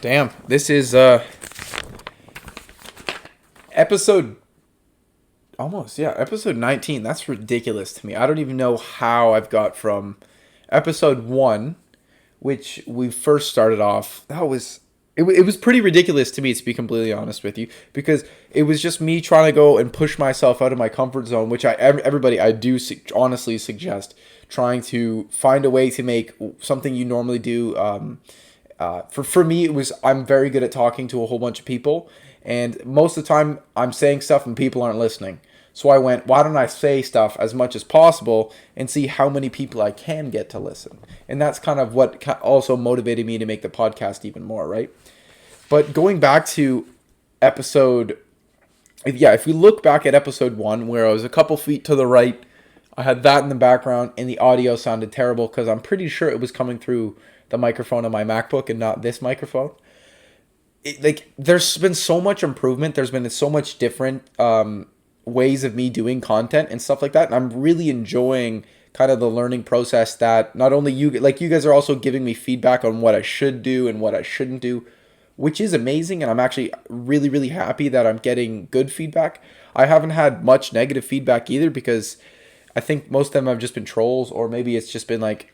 Damn, this is episode episode 19. That's ridiculous to me. I don't even know how I've got from episode 1, which we first started off. It was pretty ridiculous to me, to be completely honest with you, because it was just me trying to go and push myself out of my comfort zone, which I do honestly suggest trying to find a way to make something you normally do. For me, I'm very good at talking to a whole bunch of people, and most of the time I'm saying stuff and people aren't listening. So I went, why don't I say stuff as much as possible and see how many people I can get to listen? And that's kind of what also motivated me to make the podcast even more, right? But going back to if we look back at episode 1, where I was a couple feet to the right, I had that in the background, and the audio sounded terrible because I'm pretty sure it was coming through the microphone on my MacBook and not this microphone. There's been so much improvement. There's been so much different ways of me doing content and stuff like that. And I'm really enjoying kind of the learning process that not only you guys are also giving me feedback on what I should do and what I shouldn't do, which is amazing. And I'm actually really, really happy that I'm getting good feedback. I haven't had much negative feedback either, because I think most of them have just been trolls, or maybe it's just been like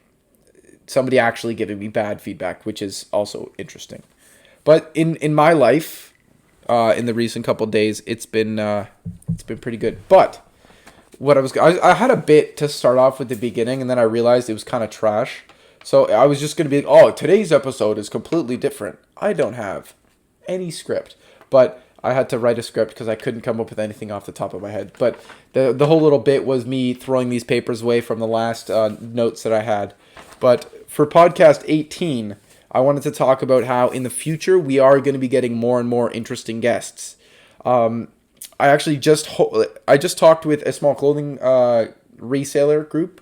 somebody actually giving me bad feedback, which is also interesting. But in my life, in the recent couple of days, it's been pretty good. But I had a bit to start off with the beginning, and then I realized it was kind of trash. So I was just going to be like, oh, today's episode is completely different. I don't have any script, but I had to write a script because I couldn't come up with anything off the top of my head. But the whole little bit was me throwing these papers away from the last notes that I had. But for podcast 18, I wanted to talk about how in the future we are going to be getting more and more interesting guests. I just talked with a small clothing reseller group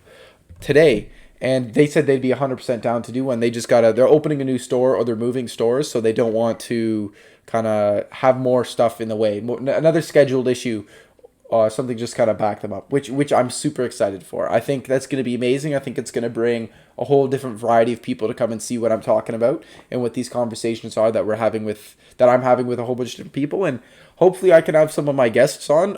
today, and they said they'd be 100% down to do one. They're opening a new store, or they're moving stores, so they don't want to kind of have more stuff in the way. Another scheduled issue, something just kind of back them up, which I'm super excited for. I think that's going to be amazing. I think it's going to bring a whole different variety of people to come and see what I'm talking about and what these conversations are that I'm having with a whole bunch of different people. And hopefully I can have some of my guests on.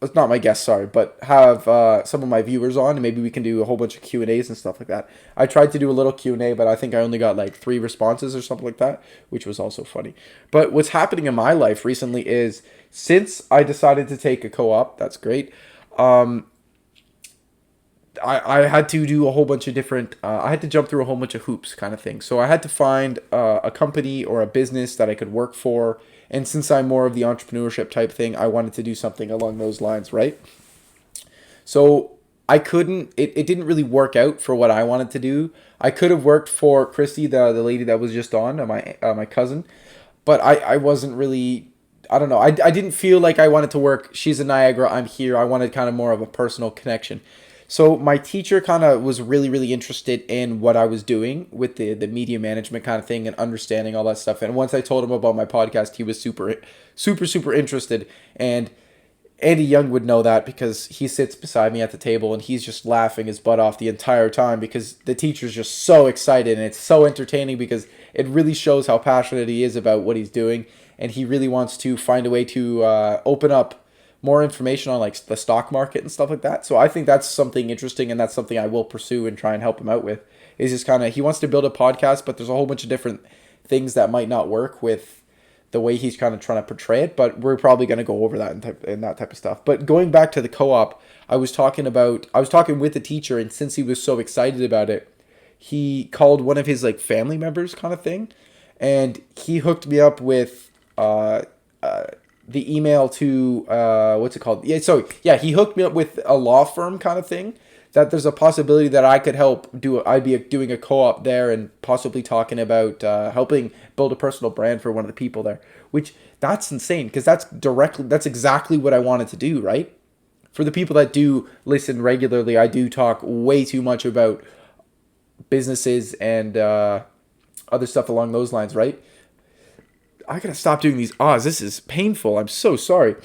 It's not my guests, sorry, but have some of my viewers on, and maybe we can do a whole bunch of Q&As and stuff like that. I tried to do a little Q&A, but I think I only got like 3 responses or something like that, which was also funny. But what's happening in my life recently is, since I decided to take a co-op, that's great, I had to do a whole bunch of different, I had to jump through a whole bunch of hoops kind of thing. So I had to find a company or a business that I could work for. And since I'm more of the entrepreneurship type thing, I wanted to do something along those lines, right? So it didn't really work out for what I wanted to do. I could have worked for Christy, the lady that was just on, my cousin, but I wasn't really, I don't know. I didn't feel like I wanted to work. She's in Niagara, I'm here. I wanted kind of more of a personal connection. So my teacher kind of was really, really interested in what I was doing with the media management kind of thing and understanding all that stuff. And once I told him about my podcast, he was super, super, super interested. And Andy Young would know that, because he sits beside me at the table and he's just laughing his butt off the entire time, because the teacher's just so excited, and it's so entertaining because it really shows how passionate he is about what he's doing. And he really wants to find a way to open up more information on like the stock market and stuff like that. So I think that's something interesting, and that's something I will pursue and try and help him out with. Is just kind of, he wants to build a podcast, but there's a whole bunch of different things that might not work with the way he's kind of trying to portray it, but we're probably going to go over that and that type of stuff. But going back to the co-op, I was talking with the teacher, and since he was so excited about it, he called one of his like family members kind of thing, and he hooked me up with the email to what's it called? He hooked me up with a law firm kind of thing, that there's a possibility that I could I'd be doing a co-op there, and possibly talking about helping build a personal brand for one of the people there, which that's insane, because that's exactly what I wanted to do, right? For the people that do listen regularly, I do talk way too much about businesses and other stuff along those lines, right? I gotta stop doing these ahs. This is painful. I'm so sorry.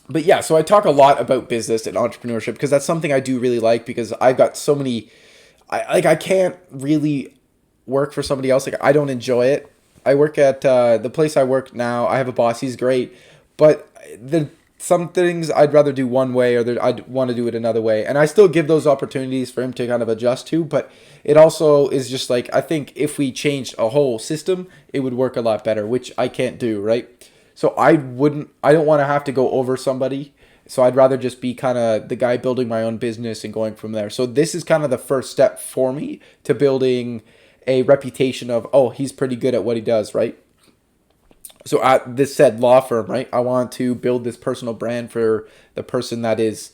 But yeah, so I talk a lot about business and entrepreneurship because that's something I do really like, because I've got so many, I can't really work for somebody else. Like, I don't enjoy it. I work at the place I work now. I have a boss. He's great, but some things I'd rather do one way, or I'd want to do it another way. And I still give those opportunities for him to kind of adjust to. But it also is just like, I think if we changed a whole system, it would work a lot better, which I can't do, right? So I don't want to have to go over somebody. So I'd rather just be kind of the guy building my own business and going from there. So this is kind of the first step for me to building a reputation of, oh, he's pretty good at what he does, right? So at this said law firm, right, I want to build this personal brand for the person that is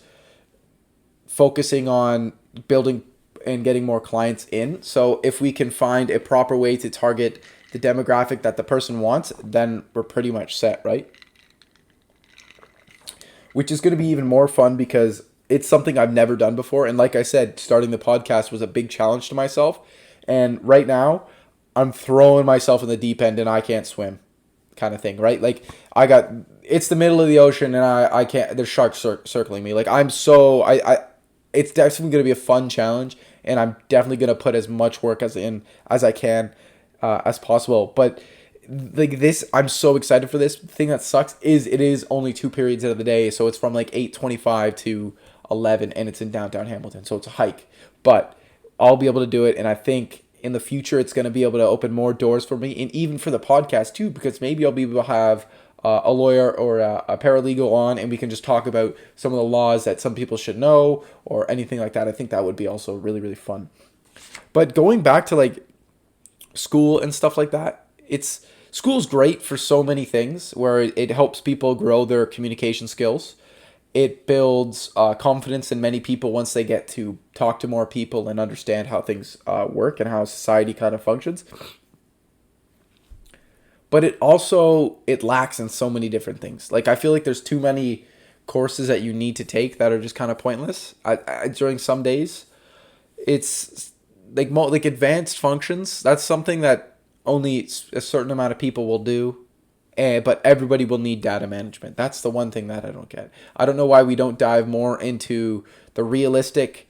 focusing on building and getting more clients in. So if we can find a proper way to target the demographic that the person wants, then we're pretty much set, right? Which is going to be even more fun because it's something I've never done before. And like I said, starting the podcast was a big challenge to myself. And right now, I'm throwing myself in the deep end and I can't swim, kind of thing, right? Like it's the middle of the ocean and I can't, there's sharks circling me. Like it's definitely going to be a fun challenge, and I'm definitely going to put as much work as I can as possible. But like this, I'm so excited for this. The thing that sucks is it is only 2 periods out of the day, so it's from like 8:25 to 11, and it's in downtown Hamilton, so it's a hike. But I'll be able to do it, and I think in the future it's going to be able to open more doors for me, and even for the podcast too, because maybe I'll be able to have a lawyer or a paralegal on, and we can just talk about some of the laws that some people should know or anything like that. I think that would be also really, really fun. But going back to like school and stuff like that, school's great for so many things where it helps people grow their communication skills. It builds confidence in many people once they get to talk to more people and understand how things work and how society kind of functions. But it lacks in so many different things. Like I feel like there's too many courses that you need to take that are just kind of pointless. During some days, it's like advanced functions. That's something that only a certain amount of people will do. But everybody will need data management. That's the one thing that I don't get. I don't know why we don't dive more into the realistic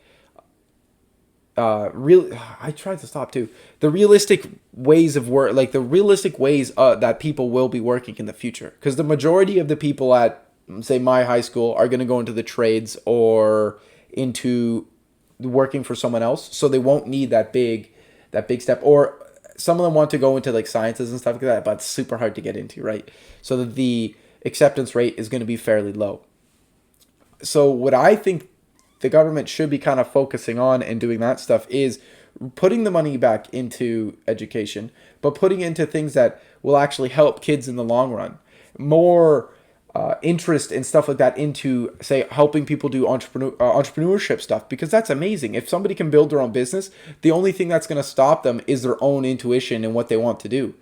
I tried to stop too. The realistic ways of work, like the realistic ways that people will be working in the future. Because the majority of the people at, say, my high school are going to go into the trades or into working for someone else. So they won't need that big step. Or some of them want to go into like sciences and stuff like that, but it's super hard to get into, right? So that the acceptance rate is going to be fairly low. So what I think the government should be kind of focusing on and doing that stuff is putting the money back into education, but putting into things that will actually help kids in the long run. More interest and stuff like that into, say, helping people do entrepreneurship stuff, because that's amazing. If somebody can build their own business, the only thing that's going to stop them is their own intuition and what they want to do.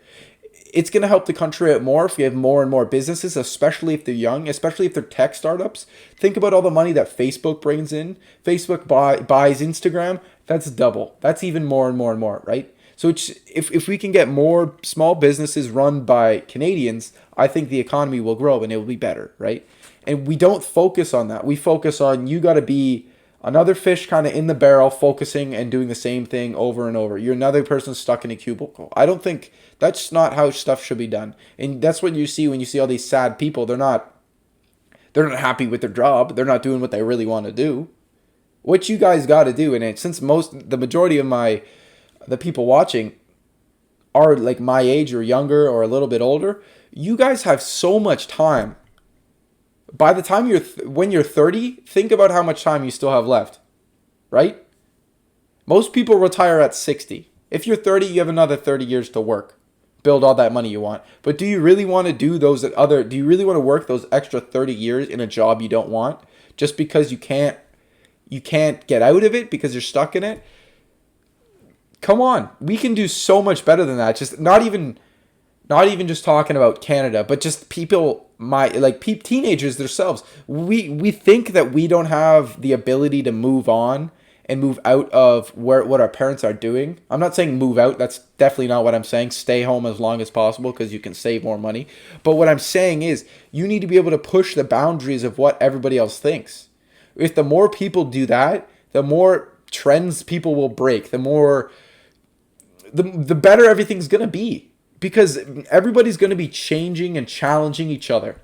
It's going to help the country out more if we have more and more businesses, especially if they're young, especially if they're tech startups. Think about all the money that Facebook brings in. Facebook buys Instagram. That's double. That's even more and more and more, right? So if we can get more small businesses run by Canadians, I think the economy will grow and it will be better, right? And we don't focus on that. We focus on, you got to be another fish kind of in the barrel, focusing and doing the same thing over and over. You're another person stuck in a cubicle. I don't think that's not how stuff should be done. And that's what you see when you see all these sad people. They're not happy with their job. They're not doing what they really want to do. What you guys got to do, and since the majority of the people watching are like my age or younger or a little bit older, you guys have so much time. By the time when you're 30, think about how much time you still have left, right? Most people retire at 60. If you're 30, you have another 30 years to work, build all that money you want. But do you really want to do do you really want to work those extra 30 years in a job you don't want just because you can't get out of it because you're stuck in it? Come on, we can do so much better than that. Just not even just talking about Canada, but just people, teenagers themselves. We think that we don't have the ability to move on and move out of what our parents are doing. I'm not saying move out. That's definitely not what I'm saying. Stay home as long as possible because you can save more money. But what I'm saying is you need to be able to push the boundaries of what everybody else thinks. If the more people do that, the more trends people will break, the better everything's going to be. because everybody's going to be changing and challenging each other.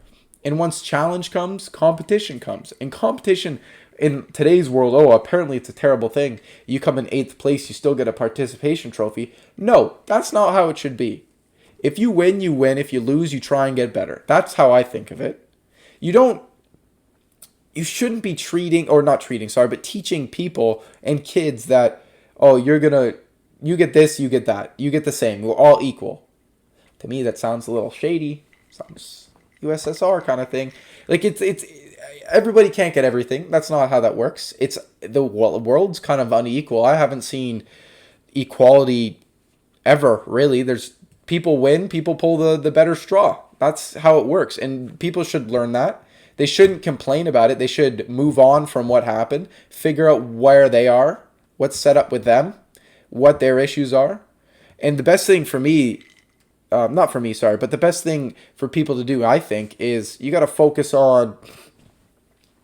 And once challenge comes, competition comes. And competition in today's world, oh, apparently it's a terrible thing. You come in 8th place, you still get a participation trophy. No, that's not how it should be. If you win, you win. If you lose, you try and get better. That's how I think of it. You shouldn't be but teaching people and kids that, oh, you get this, you get that. You get the same. We're all equal. To me, that sounds a little shady. Sounds USSR kind of thing. Like it's everybody can't get everything. That's not how that works. The world's kind of unequal. I haven't seen equality ever, really. There's people win, people pull the better straw. That's how it works. And people should learn that. They shouldn't complain about it. They should move on from what happened, figure out where they are, what's set up with them, what their issues are. And the best thing for me, not for me, sorry, but the best thing for people to do, I think, is you got to focus on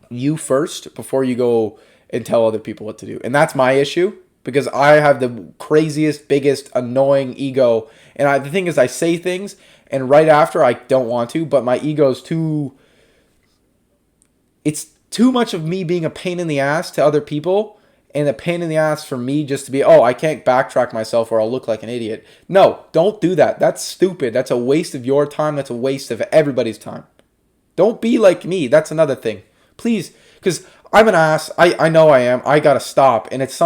you first before you go and tell other people what to do. And that's my issue, because I have the craziest, biggest, annoying ego. And the thing is, I say things, and right after, I don't want to, but my ego's it's too much of me being a pain in the ass to other people, and a pain in the ass for me just to be, oh, I can't backtrack myself or I'll look like an idiot. No, don't do that. That's stupid. That's a waste of your time. That's a waste of everybody's time. Don't be like me. That's another thing. Please, because I'm an ass. I know I am. I got to stop. And it's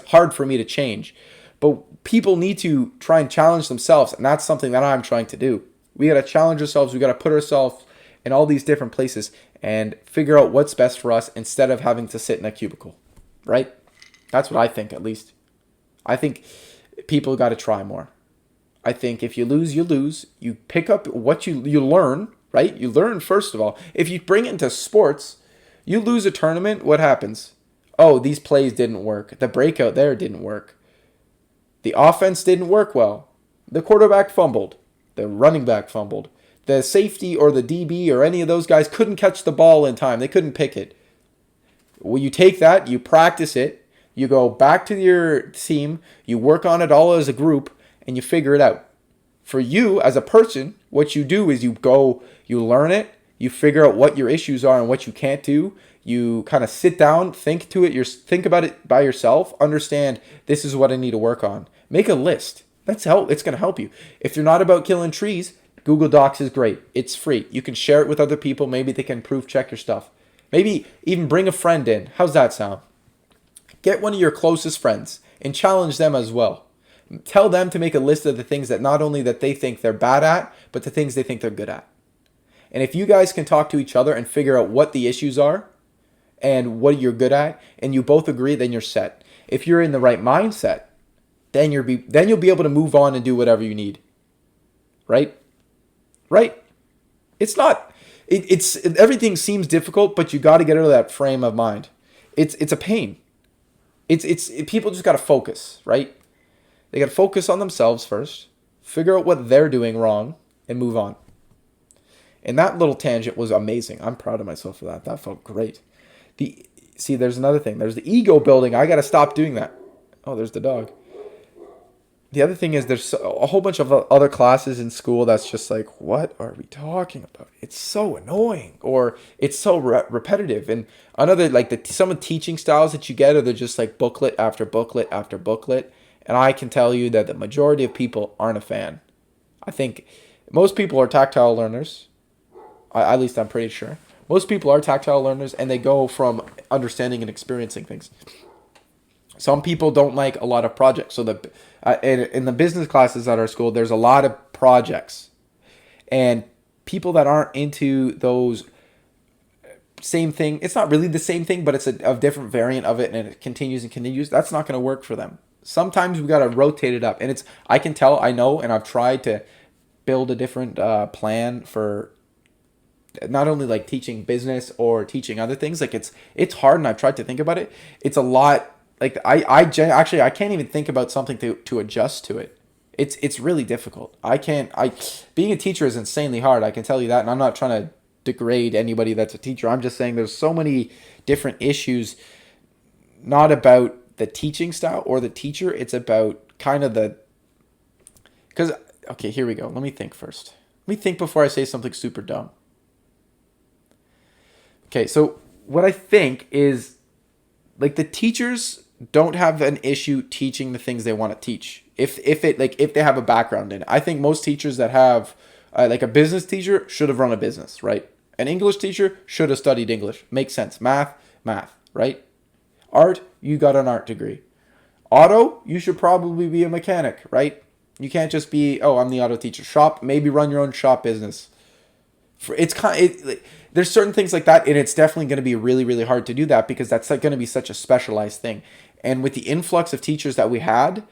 hard for me to change. But people need to try and challenge themselves. And that's something that I'm trying to do. We got to challenge ourselves. We got to put ourselves in all these different places and figure out what's best for us instead of having to sit in a cubicle. Right? That's what I think, at least. I think people got to try more. I think if you lose, you lose. You pick up what you learn, right? You learn, first of all. If you bring it into sports, you lose a tournament, what happens? Oh, these plays didn't work. The breakout there didn't work. The offense didn't work well. The quarterback fumbled. The running back fumbled. The safety or the DB or any of those guys couldn't catch the ball in time. They couldn't pick it. Well, you take that, you practice it, you go back to your team, you work on it all as a group, and you figure it out. For you, as a person, what you do is you learn it, you figure out what your issues are and what you can't do. You kind of sit down, think about it by yourself, understand this is what I need to work on. Make a list. It's going to help you. If you're not about killing trees, Google Docs is great. It's free. You can share it with other people. Maybe they can proof check your stuff. Maybe even bring a friend in. How's that sound? Get one of your closest friends and challenge them as well. Tell them to make a list of the things that not only that they think they're bad at, but the things they think they're good at. And if you guys can talk to each other and figure out what the issues are and what you're good at, and you both agree, then you're set. If you're in the right mindset, then you'll be able to move on and do whatever you need. Right? Right? Everything seems difficult, but you got to get out of that frame of mind. It's a pain. People just got to focus, right? They got to focus on themselves first, figure out what they're doing wrong, and move on. And that little tangent was amazing. I'm proud of myself for that. That felt great. There's another thing. There's the ego building. I got to stop doing that. Oh, there's the dog. The other thing is there's a whole bunch of other classes in school that's just like, what are we talking about? It's so annoying, or it's so repetitive. And another, like some of the teaching styles that you get are they're just like booklet after booklet after booklet. And I can tell you that the majority of people aren't a fan. I think most people are tactile learners. At least I'm pretty sure. Most people are tactile learners, and they go from understanding and experiencing things. Some people don't like a lot of projects. So in the business classes at our school, there's a lot of projects. And people that aren't into those same thing, it's not really the same thing, but it's a different variant of it, and it continues and continues. That's not going to work for them. Sometimes we got to rotate it up. And I can tell, I know, and I've tried to build a different plan for not only like teaching business or teaching other things. Like it's hard, and I've tried to think about it. It's a lot. Like I can't even think about something to adjust to it. It's really difficult. Being a teacher is insanely hard. I can tell you that, and I'm not trying to degrade anybody that's a teacher. I'm just saying there's so many different issues, not about the teaching style or the teacher. It's about kind of because Okay, here we go. Let me think first. Let me think before I say something super dumb. Okay, so what I think is like the teachers don't have an issue teaching the things they want to teach. If they have a background in it. I think most teachers that have like a business teacher should have run a business, right? An English teacher should have studied English. Makes sense. Math, right? Art, you got an art degree. Auto, you should probably be a mechanic, right? You can't just be, oh, I'm the auto teacher. Shop, maybe run your own shop business. There's certain things like that, and it's definitely going to be really, really hard to do that because that's like going to be such a specialized thing. And with the influx of teachers that we had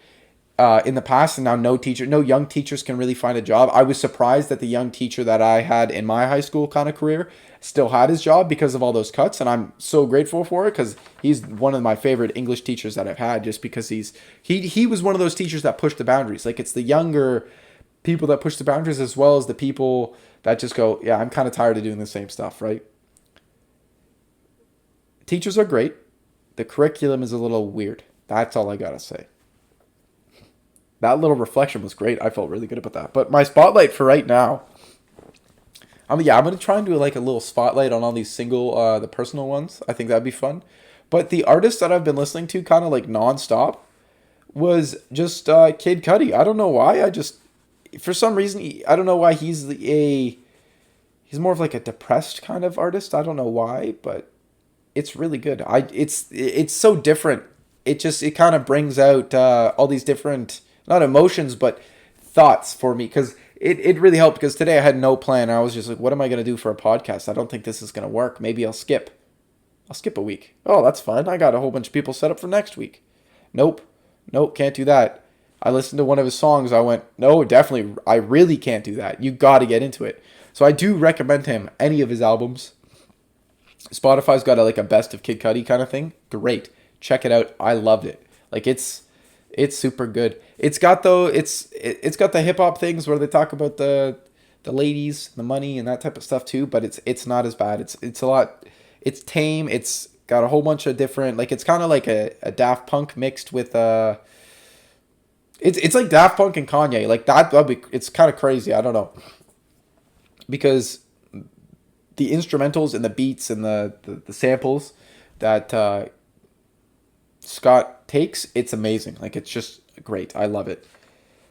in the past, and now no young teachers can really find a job. I was surprised that the young teacher that I had in my high school kind of career still had his job because of all those cuts, and I'm so grateful for it because he's one of my favorite English teachers that I've had, just because he was one of those teachers that pushed the boundaries. Like, it's the younger people that push the boundaries as well as the people that just go, yeah, I'm kind of tired of doing the same stuff, right? Teachers are great. The curriculum is a little weird. That's all I gotta say. That little reflection was great. I felt really good about that. But my spotlight for right now, I'm gonna try and do like a little spotlight on all these the personal ones. I think that'd be fun. But the artist that I've been listening to kind of like nonstop was just Kid Cudi. I don't know why. For some reason, I don't know why he's more of like a depressed kind of artist. I don't know why, but it's really good. It's so different. It kind of brings out all these different, not emotions, but thoughts for me, because it really helped, because today I had no plan. I was just like, what am I going to do for a podcast? I don't think this is going to work. Maybe I'll skip a week. Oh, that's fine. I got a whole bunch of people set up for next week. Nope, can't do that. I listened to one of his songs. I went, no, definitely, I really can't do that. You got to get into it. So I do recommend him any of his albums. Spotify's got a best of Kid Cudi kind of thing. Great. Check it out. I loved it. Like, it's super good. It's got the hip hop things where they talk about the ladies, the money, and that type of stuff too, but it's not as bad. It's a lot, it's tame. It's got a whole bunch of different, like, it's kind of like a Daft Punk mixed with it's like Daft Punk and Kanye. Like, it's kind of crazy. I don't know. Because the instrumentals and the beats and the samples that Scott takes, it's amazing. Like, it's just great. I love it.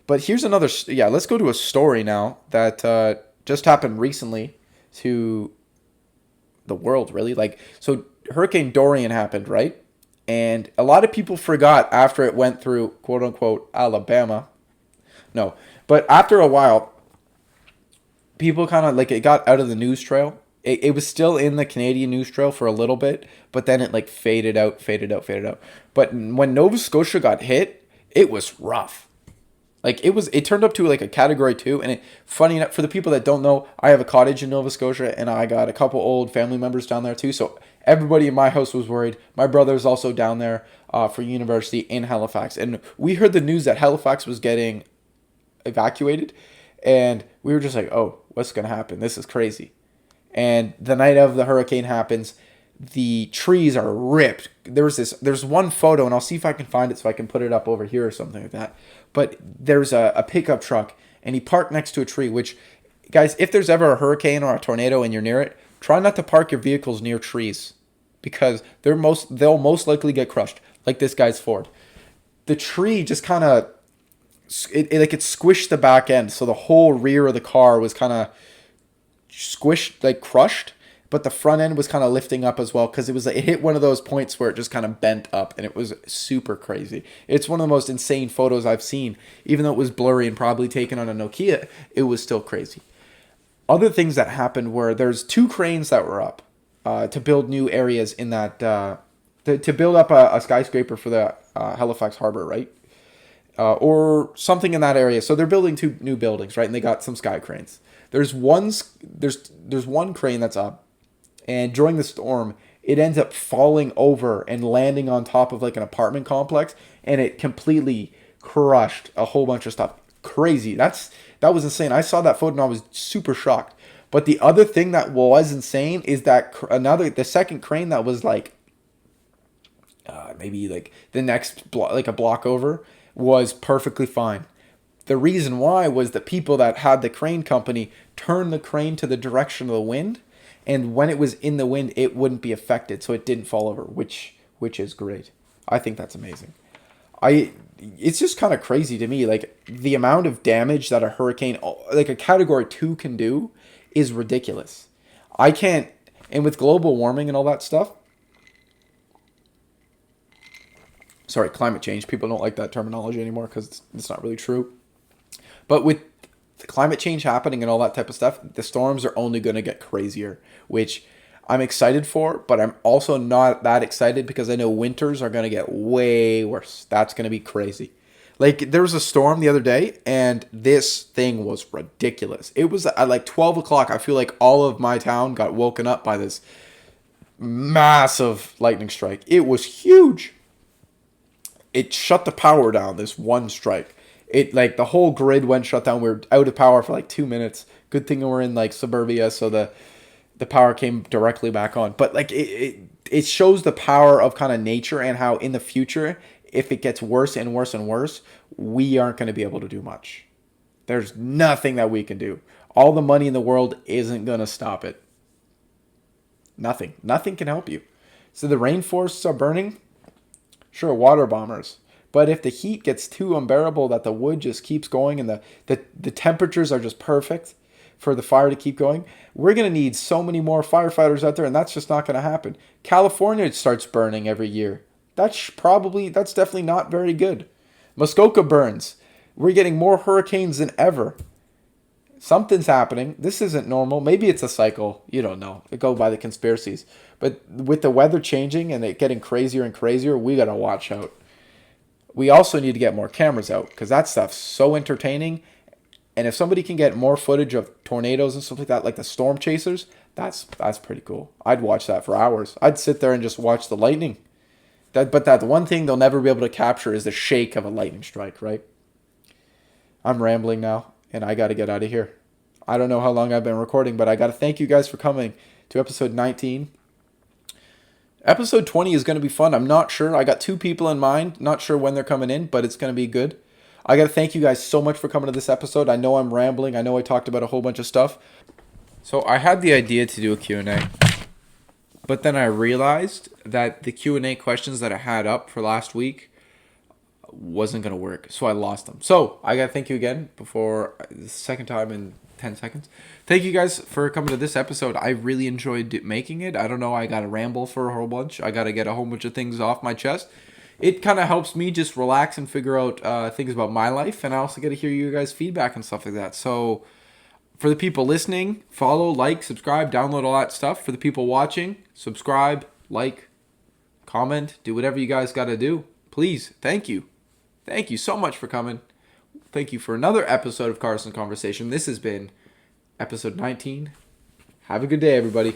But here's another, let's go to a story now that just happened recently to the world, really. Like, so Hurricane Dorian happened, right? And a lot of people forgot after it went through, quote unquote, Alabama. No, but after a while, people kind of, like, it got out of the news trail. It was still in the Canadian news trail for a little bit, but then it like faded out. But when Nova Scotia got hit, it was rough. Like, it turned up to like a category 2. And funny enough, for the people that don't know, I have a cottage in Nova Scotia, and I got a couple old family members down there too. So everybody in my house was worried. My brother's also down there for university in Halifax. And we heard the news that Halifax was getting evacuated. And we were just like, oh, what's going to happen? This is crazy. And the night of the hurricane happens, the trees are ripped. There's one photo, and I'll see if I can find it so I can put it up over here or something like that. But there's a pickup truck, and he parked next to a tree, which, guys, if there's ever a hurricane or a tornado and you're near it, try not to park your vehicles near trees, because they'll most likely get crushed, like this guy's Ford. The tree just kind of, it squished the back end, so the whole rear of the car was kind of squished, like crushed, but the front end was kind of lifting up as well, because it hit one of those points where it just kind of bent up, and it was super crazy. It's one of the most insane photos I've seen. Even though it was blurry and probably taken on a Nokia, it was still crazy. Other things that happened were there's 2 cranes that were up to build new areas in that to build up a skyscraper for the Halifax Harbor, right? Or something in that area. So they're building 2 new buildings, right? And they got some sky cranes. There's one crane that's up, and during the storm, it ends up falling over and landing on top of like an apartment complex, and it completely crushed a whole bunch of stuff. Crazy. That was insane. I saw that photo and I was super shocked. But the other thing that was insane is that the second crane that was like maybe like the next block, like a block over, was perfectly fine. the reason why was the people that had the crane company turned the crane to the direction of the wind, and when it was in the wind, it wouldn't be affected, so it didn't fall over, which is great. I think that's amazing. I It's just kind of crazy to me, like the amount of damage that a hurricane, like a category 2 can do is ridiculous. I can't, and with global warming and all that stuff, sorry, climate change, people don't like that terminology anymore because it's not really true. But with the climate change happening and all that type of stuff, the storms are only going to get crazier, which I'm excited for, but I'm also not that excited because I know winters are going to get way worse. That's going to be crazy. Like, there was a storm the other day, and this thing was ridiculous. It was at like 12 o'clock. I feel like all of my town got woken up by this massive lightning strike. It was huge. It shut the power down, this one strike. It, like, the whole grid went shut down. We were out of power for like 2 minutes. Good thing we're in like suburbia, so the power came directly back on. But like it shows the power of kind of nature and how in the future, if it gets worse and worse and worse, we aren't going to be able to do much. There's nothing that we can do. All the money in the world isn't going to stop it. Nothing can help you. So the rainforests are burning. Sure, water bombers. But if the heat gets too unbearable that the wood just keeps going and the temperatures are just perfect for the fire to keep going, we're going to need so many more firefighters out there, and that's just not going to happen. California starts burning every year. That's definitely not very good. Muskoka burns. We're getting more hurricanes than ever. Something's happening. This isn't normal. Maybe it's a cycle. You don't know. It go by the conspiracies. But with the weather changing and it getting crazier and crazier, we got to watch out. We also need to get more cameras out because that stuff's so entertaining. And if somebody can get more footage of tornadoes and stuff like that, like the storm chasers, that's pretty cool. I'd watch that for hours. I'd sit there and just watch the lightning. But that one thing they'll never be able to capture is the shake of a lightning strike, right? I'm rambling now, and I got to get out of here. I don't know how long I've been recording, but I got to thank you guys for coming to episode 19. Episode 20 is going to be fun. I'm not sure. I got 2 people in mind. Not sure when they're coming in, but it's going to be good. I got to thank you guys so much for coming to this episode. I know I'm rambling. I know I talked about a whole bunch of stuff. So I had the idea to do a Q&A. But then I realized that the Q&A questions that I had up for last week wasn't going to work. So I lost them. So I got to thank you again before the second time in 10 seconds. Thank you guys for coming to this episode. I really enjoyed making it. I don't know. I got to ramble for a whole bunch. I got to get a whole bunch of things off my chest. It kind of helps me just relax and figure out things about my life. And I also get to hear you guys' feedback and stuff like that. So for the people listening, follow, like, subscribe, download all that stuff. For the people watching, subscribe, like, comment, do whatever you guys got to do. Please, thank you. Thank you so much for coming. Thank you for another episode of Carson Conversation. This has been episode 19. Have a good day, everybody.